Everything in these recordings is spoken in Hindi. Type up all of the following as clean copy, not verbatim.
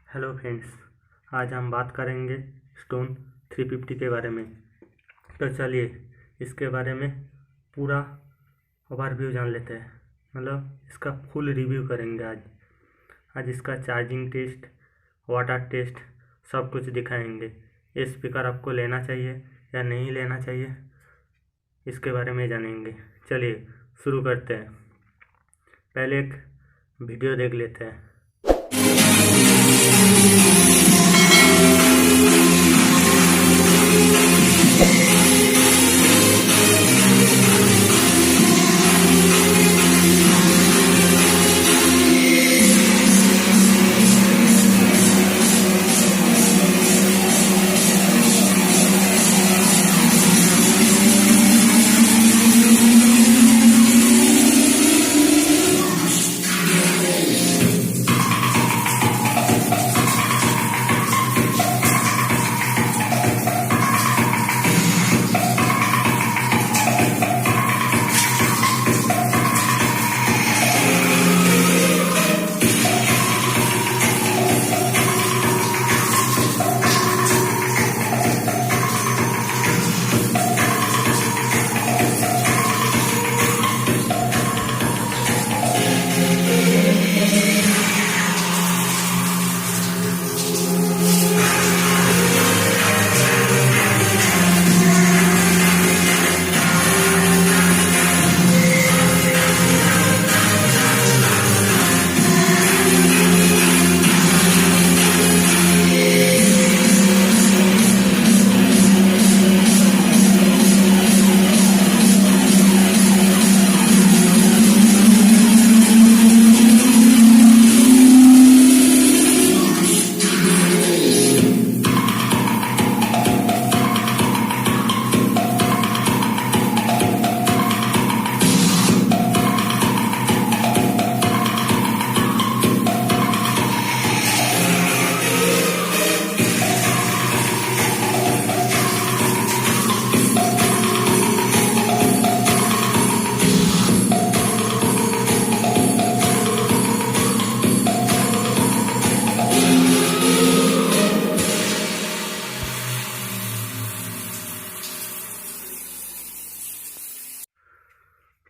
हेलो फ्रेंड्स, आज हम बात करेंगे स्टोन 350 के बारे में। तो चलिए इसके बारे में पूरा ओवरव्यू जान लेते हैं। मतलब इसका फुल रिव्यू करेंगे आज इसका चार्जिंग टेस्ट, वाटर टेस्ट सब कुछ दिखाएंगे। ये स्पीकर आपको लेना चाहिए या नहीं लेना चाहिए, इसके बारे में जानेंगे। चलिए शुरू करते हैं। पहले एक वीडियो देख लेते हैं।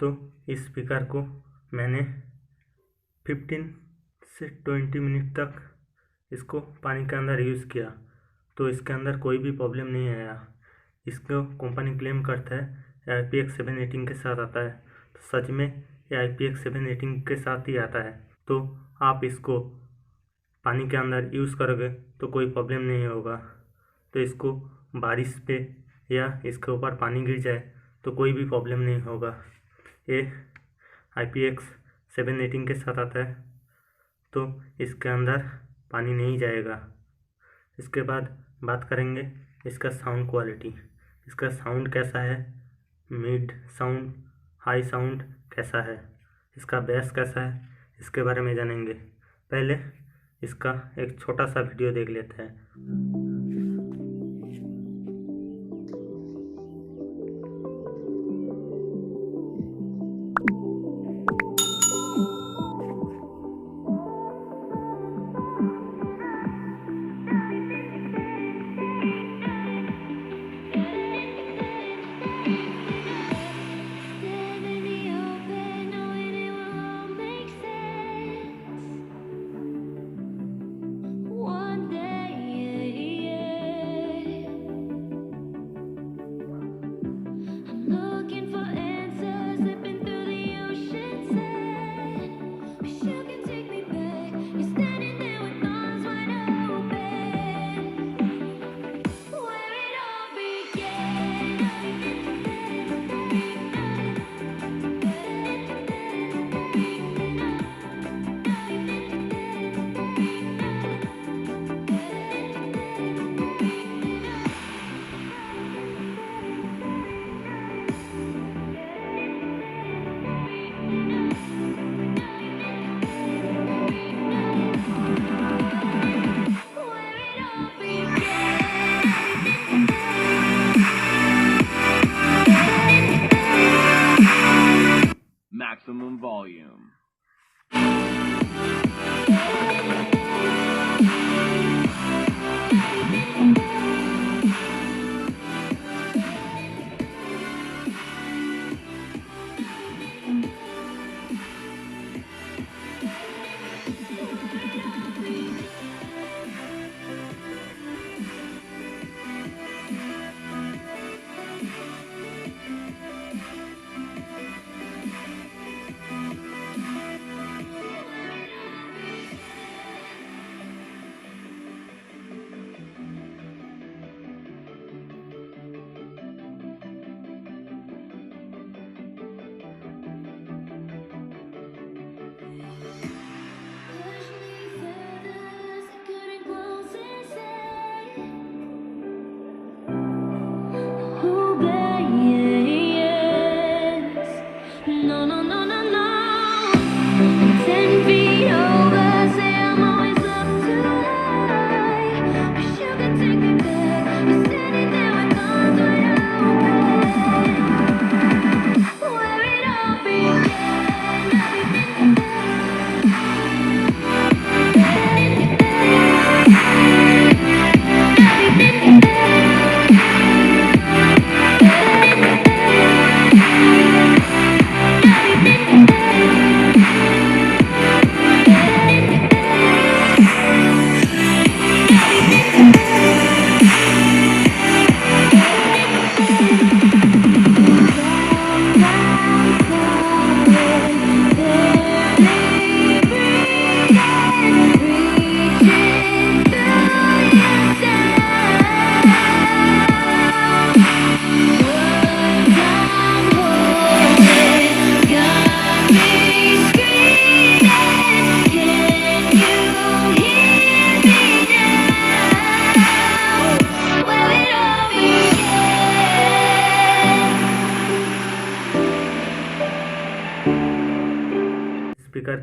तो इस स्पीकर को मैंने 15 से 20 मिनट तक इसको पानी के अंदर यूज़ किया, तो इसके अंदर कोई भी प्रॉब्लम नहीं आया। इसको कंपनी क्लेम करता है IPX7 रेटिंग के साथ आता है। तो सच में ये IPX7 रेटिंग के साथ ही आता है। तो आप इसको पानी के अंदर यूज़ करोगे तो कोई प्रॉब्लम नहीं होगा। तो इसको बारिश पे या इसके ऊपर पानी गिर जाए तो कोई भी प्रॉब्लम नहीं होगा। ये IPX7 रेटिंग के साथ आता है, तो इसके अंदर पानी नहीं जाएगा। इसके बाद बात करेंगे इसका साउंड क्वालिटी। इसका साउंड कैसा है, मिड साउंड, हाई साउंड कैसा है, इसका बेस कैसा है, इसके बारे में जानेंगे। पहले इसका एक छोटा सा वीडियो देख लेते हैं। One day, yeah, yeah.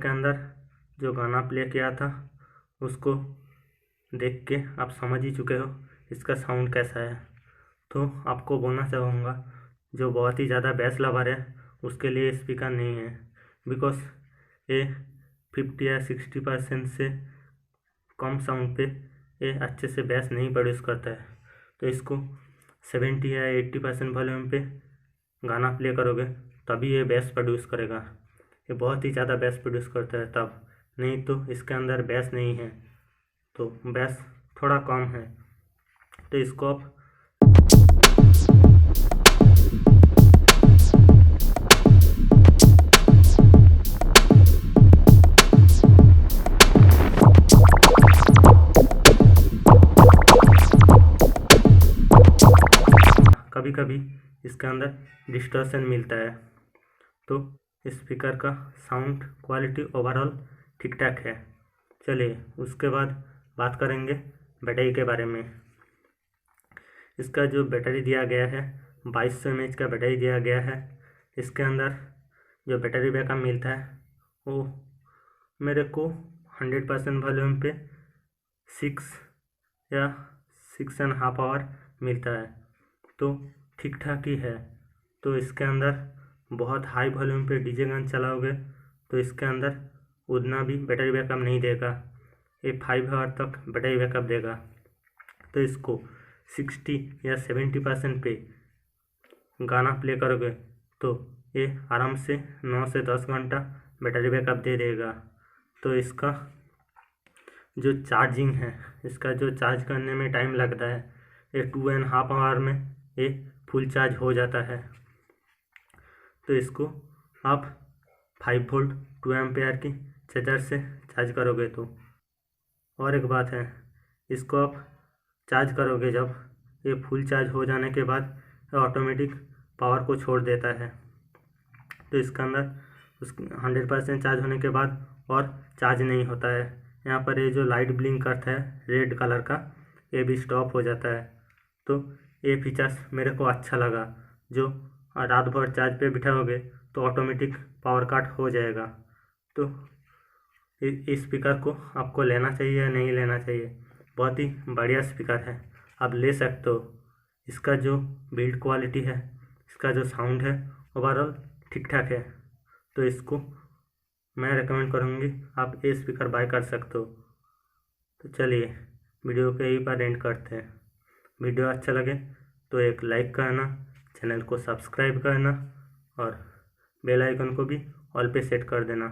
के अंदर जो गाना प्ले किया था उसको देख के आप समझ ही चुके हो इसका साउंड कैसा है। तो आपको बोलना चाहूँगा जो बहुत ही ज़्यादा बेस लवर है उसके लिए स्पीकर नहीं है, बिकॉज ये 50 या 60% से कम साउंड पे ये अच्छे से बेस नहीं प्रोड्यूस करता है। तो इसको 70 या 80% वॉल्यूम पे गाना प्ले करोगे तभी ये बेस प्रोड्यूस करेगा। ये बहुत ही ज़्यादा बेस प्रोड्यूस करता है तब, नहीं तो इसके अंदर बेस नहीं है, तो बेस थोड़ा कम है। तो इसको आप कभी कभी इसके अंदर डिस्टॉर्शन मिलता है। तो स्पीकर का साउंड क्वालिटी ओवरऑल ठीक ठाक है। चलिए उसके बाद बात करेंगे बैटरी के बारे में। इसका जो बैटरी दिया गया है 2200 mAh का बैटरी दिया गया है। इसके अंदर जो बैटरी बैकअप मिलता है वो मेरे को 100% वॉल्यूम पे 6 या 6.5 आवर मिलता है, तो ठीक ठाक ही है। तो इसके अंदर बहुत हाई वॉल्यूम पे डीजे गान चलाओगे तो इसके अंदर उतना भी बैटरी बैकअप नहीं देगा, ये 5 आवर तक बैटरी बैकअप देगा। तो इसको 60 या 70% पे गाना प्ले करोगे तो ये आराम से 9 से 10 घंटा बैटरी बैकअप दे देगा। तो इसका जो चार्जिंग है, इसका जो चार्ज करने में टाइम लगता है, ये 2.5 आवर में ये फुल चार्ज हो जाता है। तो इसको आप 5 वोल्ट 2 एम्पेयर की चार्जर से चार्ज करोगे तो। और एक बात है, इसको आप चार्ज करोगे जब ये फुल चार्ज हो जाने के बाद ऑटोमेटिक पावर को छोड़ देता है। तो इसके अंदर उस 100% चार्ज होने के बाद और चार्ज नहीं होता है। यहाँ पर ये जो लाइट ब्लिंक करता है रेड कलर का, ये भी स्टॉप हो जाता है। तो ये फीचर्स मेरे को अच्छा लगा। जो रात भर चार्ज पे बिठाओगे तो ऑटोमेटिक पावर कट हो जाएगा। तो इस स्पीकर को आपको लेना चाहिए या नहीं लेना चाहिए, बहुत ही बढ़िया स्पीकर है, आप ले सकते हो। इसका जो बिल्ड क्वालिटी है, इसका जो साउंड है ओवरऑल ठीक ठाक है। तो इसको मैं रेकमेंड करूँगी, आप ये स्पीकर बाय कर सकते हो। तो चलिए वीडियो के यहीं पर एंड करते हैं। वीडियो अच्छा लगे तो एक लाइक करना, चैनल को सब्सक्राइब करना और बेल आइकन को भी ऑल पे सेट कर देना।